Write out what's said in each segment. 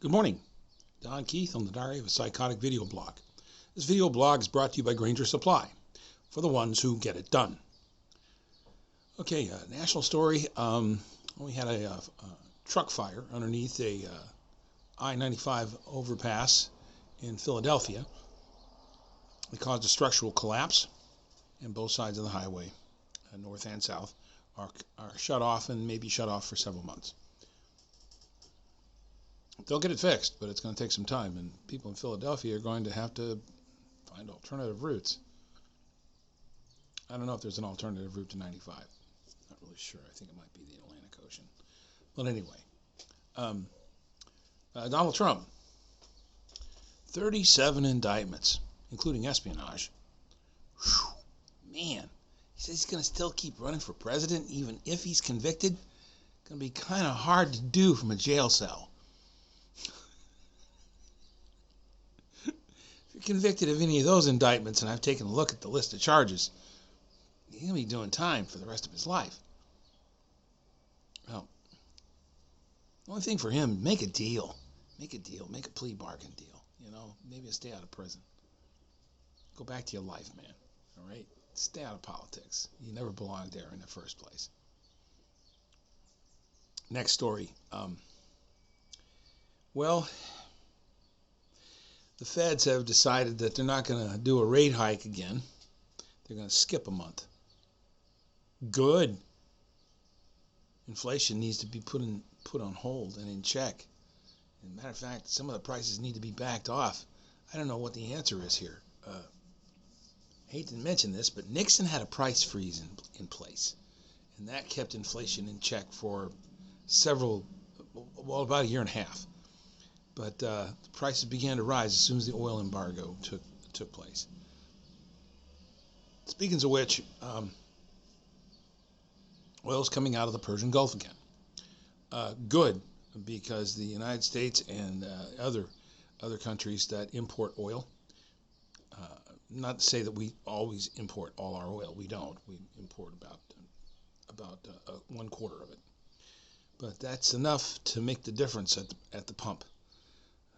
Good morning. Don Keith on the Diary of a Psychotic video blog. This video blog is brought to you by Granger Supply, for the ones who get it done. Okay, national story. We had a truck fire underneath a I-95 overpass in Philadelphia. It caused a structural collapse, and both sides of the highway, north and south, are shut off and may be shut off for several months. They'll get it fixed, but it's going to take some time, and people in Philadelphia are going to have to find alternative routes. I don't know if there's an alternative route to 95. Not really sure. I think it might be the Atlantic Ocean. But anyway, Donald Trump, 37 indictments, including espionage. Whew, man, he says he's going to still keep running for president even if he's convicted. Going to be kind of hard to do from a jail cell. If you're convicted of any of those indictments, and I've taken a look at the list of charges, he's going to be doing time for the rest of his life. Well, the only thing for him, make a deal. Make a deal. Make a plea bargain deal. You know, maybe stay out of prison. Go back to your life, man. All right? Stay out of politics. You never belonged there in the first place. Next story. Well, the feds have decided that they're not going to do a rate hike again. They're going to skip a month. Good. Inflation needs to be put on hold and in check. As a matter of fact, some of the prices need to be backed off. I don't know what the answer is here. I hate to mention this, but Nixon had a price freeze in place, and that kept inflation in check for about a year and a half. But the prices began to rise as soon as the oil embargo took place. Speaking of which, oil's coming out of the Persian Gulf again. Good, because the United States and other countries that import oil, not to say that we always import all our oil. We don't. We import about 1/4 of it. But that's enough to make the difference at the pump.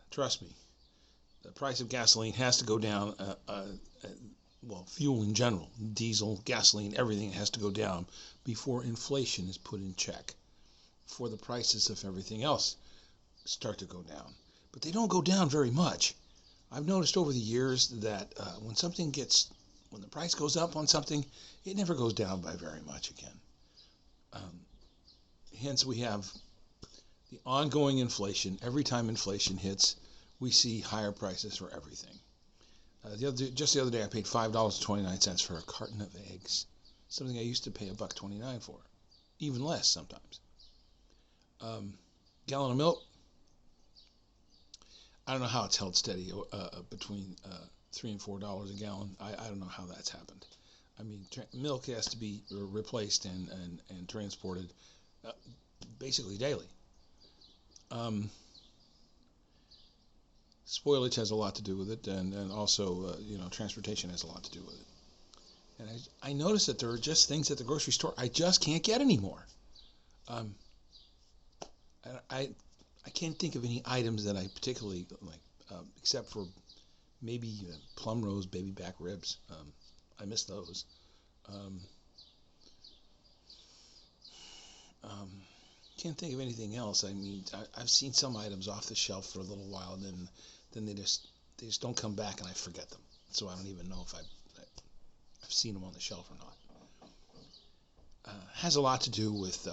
Trust me, the price of gasoline has to go down. Well, fuel in general, diesel, gasoline, everything has to go down before inflation is put in check, before the prices of everything else start to go down. But they don't go down very much. I've noticed over the years that when the price goes up on something, it never goes down by very much again. Hence, we have the ongoing inflation. Every time inflation hits, we see higher prices for everything. Just the other day, I paid $5.29 for a carton of eggs, something I used to pay $1.29 for, even less sometimes. Gallon of milk, I don't know how it's held steady between $3 and $4 a gallon. I don't know how that's happened. I mean, milk has to be replaced and transported basically daily. Spoilage has a lot to do with it, and also transportation has a lot to do with it. And I noticed that there are just things at the grocery store I just can't get anymore. I can't think of any items that I particularly like, except for maybe plum rose baby back ribs. I miss those. Can't think of anything else. I mean, I've seen some items off the shelf for a little while, and then they just don't come back, and I forget them. So I don't even know if I've seen them on the shelf or not. Has a lot to do with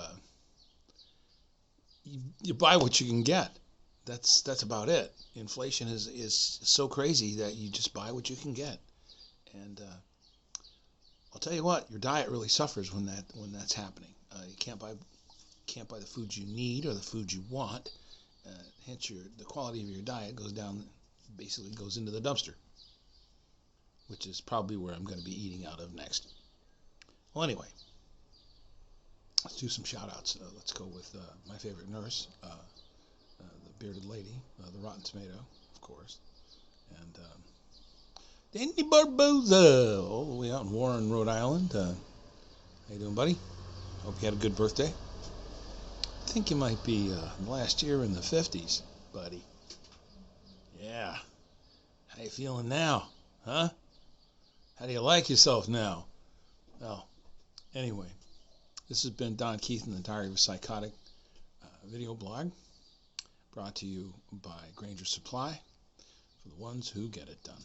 you buy what you can get. That's about it. Inflation is so crazy that you just buy what you can get, and I'll tell you what, your diet really suffers when that's happening. You can't buy the foods you need or the foods you want. Hence, the quality of your diet basically goes into the dumpster, which is probably where I'm going to be eating out of next. Well, anyway, let's do some shout-outs. Let's go with my favorite nurse, the bearded lady, the Rotten Tomato, of course, and Danny Barboza, all the way out in Warren, Rhode Island. How you doing, buddy? Hope you had a good birthday. I think you might be last year in the 50s, buddy. Yeah. How you feeling now? Huh? How do you like yourself now? Well, anyway, this has been Don Keith and the Diary of a Psychotic video blog, brought to you by Granger Supply, for the ones who get it done.